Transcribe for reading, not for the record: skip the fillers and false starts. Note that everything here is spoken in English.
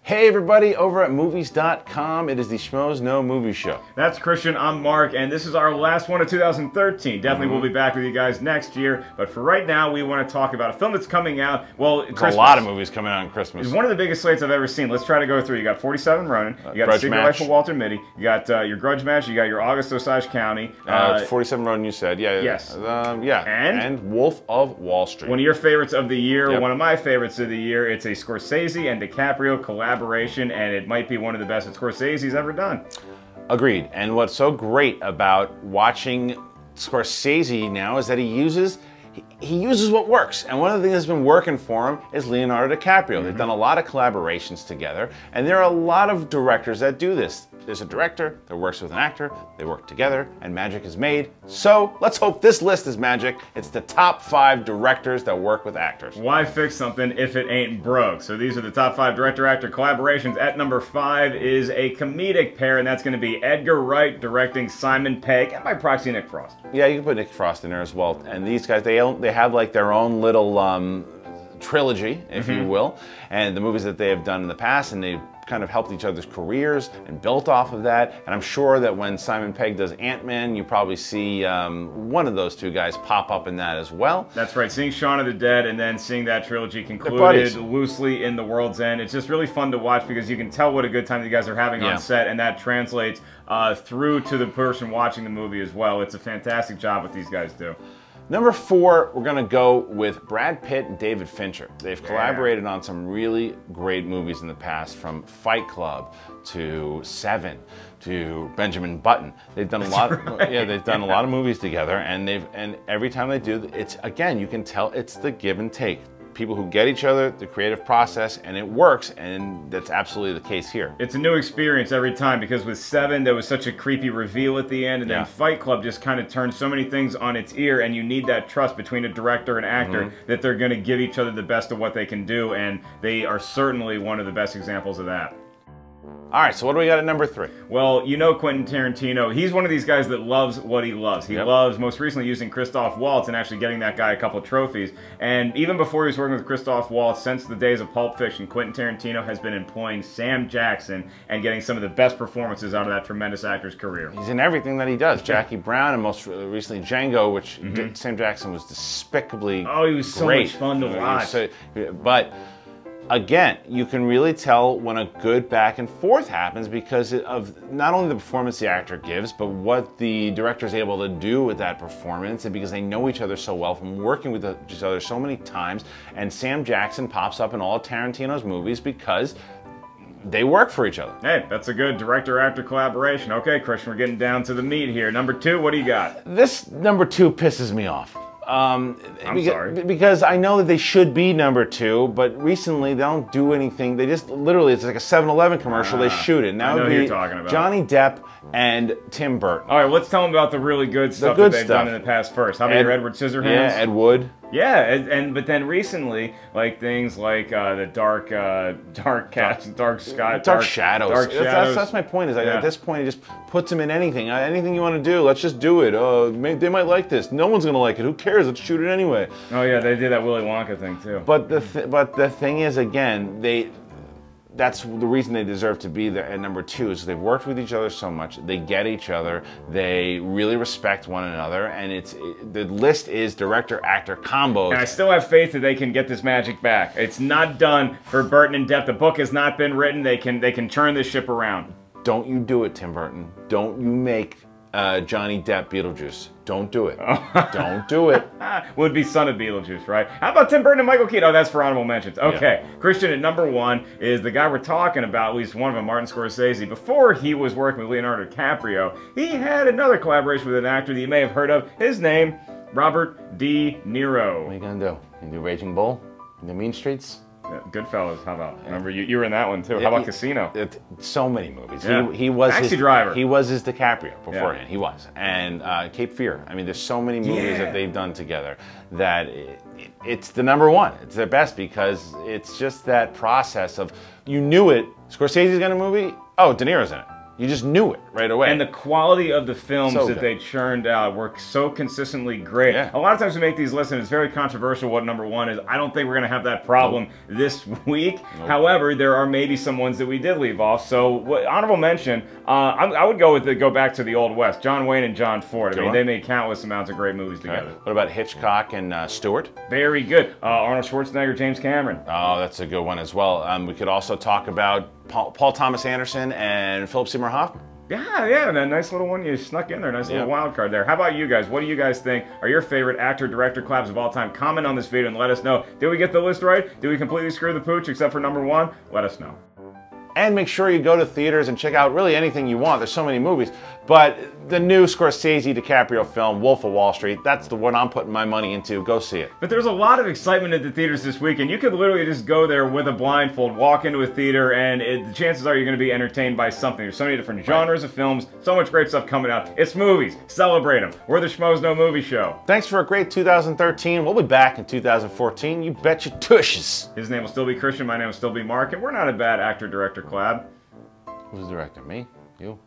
Hey everybody, over at movies.com, it is the Schmoes No Movie Show. That's Kristian, I'm Mark, and this is our last one of 2013. Definitely we'll be back with you guys next year, but for right now, we want to talk about a film that's coming out, well, There's a lot of movies coming out on Christmas. It's one of the biggest slates I've ever seen. Let's try to go through. You got 47 Ronin, you got Secret Life of Walter Mitty, you got your Grudge Match, you got your August Osage County. 47 Ronin you said, yeah. Yes. Yeah, and Wolf of Wallstreet. One of your favorites of the year, one of my favorites of the year. It's a Scorsese and Dicaprio collaboration, and it might be one of the best that Scorsese's ever done. Agreed. And what's so great about watching Scorsese now is that he uses what works. And one of the things that's been working for him is Leonardo DiCaprio. They've done a lot of collaborations together, and there are a lot of directors that do this. There's a director that works with an actor, they work together, and magic is made. So let's hope this list is magic. It's the top 5 directors that work with actors. Why fix something if it ain't broke? So these are the top 5 director-actor collaborations. At number 5 is a comedic pair, and that's going to be Edgar Wright directing Simon Pegg, and by proxy Nick Frost. Yeah, you can put Nick Frost in there as well. And these guys, they have like their own little trilogy, if you will, and the movies that they have done in the past, and they've kind of helped each other's careers and built off of that. And I'm sure that when Simon Pegg does Ant-Man, you probably see one of those two guys pop up in that as well. That's right, seeing Shaun of the Dead and then seeing that trilogy concluded loosely in The World's End. It's just really fun to watch because you can tell what a good time you guys are having on set, and that translates through to the person watching the movie as well. It's a fantastic job what these guys do. Number 4, we're going to go with Brad Pitt and David Fincher. They've collaborated on some really great movies in the past, from Fight Club to Seven to Benjamin Button. They've done a lot. They've done a lot of movies together, and every time they do, it's, again, you can tell it's the give and take. People who get each other, the creative process, and it works, and that's absolutely the case here. It's a new experience every time, because with Seven, there was such a creepy reveal at the end, and then Fight Club just kind of turned so many things on its ear, and you need that trust between a director and actor that they're going to give each other the best of what they can do, and they are certainly one of the best examples of that. All right, so what do we got at number 3? Well, you know Quentin Tarantino. He's one of these guys that loves what he loves. He loves, most recently, using Christoph Waltz and actually getting that guy a couple trophies. And even before he was working with Christoph Waltz, since the days of Pulp Fiction, Quentin Tarantino has been employing Sam Jackson and getting some of the best performances out of that tremendous actor's career. He's in everything that he does. Jackie Brown, and most recently Django, which Sam Jackson was despicably great. Oh, he was so much fun to watch. But again, you can really tell when a good back and forth happens because of not only the performance the actor gives, but what the director is able to do with that performance, and because they know each other so well from working with each other so many times. And Sam Jackson pops up in all of Tarantino's movies because they work for each other. Hey, that's a good director-actor collaboration. Okay, Kristian, we're getting down to the meat here. Number 2, what do you got? This number 2 pisses me off. I'm sorry. Because I know that they should be number 2, but recently they don't do anything. They just literally, it's like a 7-Eleven commercial. They shoot it. Now I know who you're talking about. Johnny Depp and Tim Burton. All right, let's tell them about the really good stuff that they've done in the past first. How about your Edward Scissorhands? Yeah, Ed Wood. Yeah, but then recently, like things like the Dark Shadows. That's my point. Is at this point, it just puts them in anything. Anything you want to do, let's just do it. They might like this. No one's gonna like it. Who cares? Let's shoot it anyway. Oh yeah, they did that Willy Wonka thing too. But the thing is, again, that's the reason they deserve to be there at number 2, is they've worked with each other so much, they get each other, they really respect one another, and the list is director-actor combos. And I still have faith that they can get this magic back. It's not done for Burton and Depp. The book has not been written. They can turn this ship around. Don't you do it, Tim Burton. Don't you make Johnny Depp Beetlejuice. Don't do it. Don't do it. Would be son of Beetlejuice, right? How about Tim Burton and Michael Keaton? Oh, that's for honorable mentions. Okay, Kristian at number 1 is the guy we're talking about, at least one of them, Martin Scorsese. Before he was working with Leonardo DiCaprio, he had another collaboration with an actor that you may have heard of. His name, Robert De Niro. What are you gonna do? You do Raging Bull? In the Mean Streets? Yeah, Goodfellas, how about? Remember, you were in that one too. How about Casino? So many movies. Yeah. He was Taxi Driver. He was his DiCaprio beforehand. He was. And Cape Fear. I mean, there's so many movies that they've done together that it's the number 1. It's their best because it's just that process of, you knew it. Scorsese's got a movie? Oh, De Niro's in it. You just knew it right away. And the quality of the films So that good. they churned out were so consistently great. Yeah. A lot of times we make these lists and it's very controversial what number one is. I don't think we're going to have that problem this week. However, there are maybe some ones that we did leave off. So, honorable mention, I would go back to the Old West. John Wayne and John Ford. I mean, they made countless amounts of great movies together. What about Hitchcock and Stewart? Very good. Arnold Schwarzenegger, James Cameron. Oh, that's a good one as well. We could also talk about Paul Thomas Anderson and Philip Seymour Hoffman. Yeah, that nice little one you snuck in there. Nice little wild card there. How about you guys? What do you guys think are your favorite actor, director collabs of all time? Comment on this video and let us know. Did we get the list right? Did we completely screw the pooch except for number one? Let us know. And make sure you go to theaters and check out really anything you want. There's so many movies. But the new Scorsese DiCaprio film, Wolf of Wall Street, that's the one I'm putting my money into. Go see it. But there's a lot of excitement at the theaters this weekend. You could literally just go there with a blindfold, walk into a theater, and the chances are you're going to be entertained by something. There's so many different genres of films, so much great stuff coming out. It's movies. Celebrate them. We're the Schmoes No Movie Show. Thanks for a great 2013. We'll be back in 2014. You bet your tushes. His name will still be Kristian. My name will still be Mark. And we're not a bad actor-director collab. Who's the director? Me? You?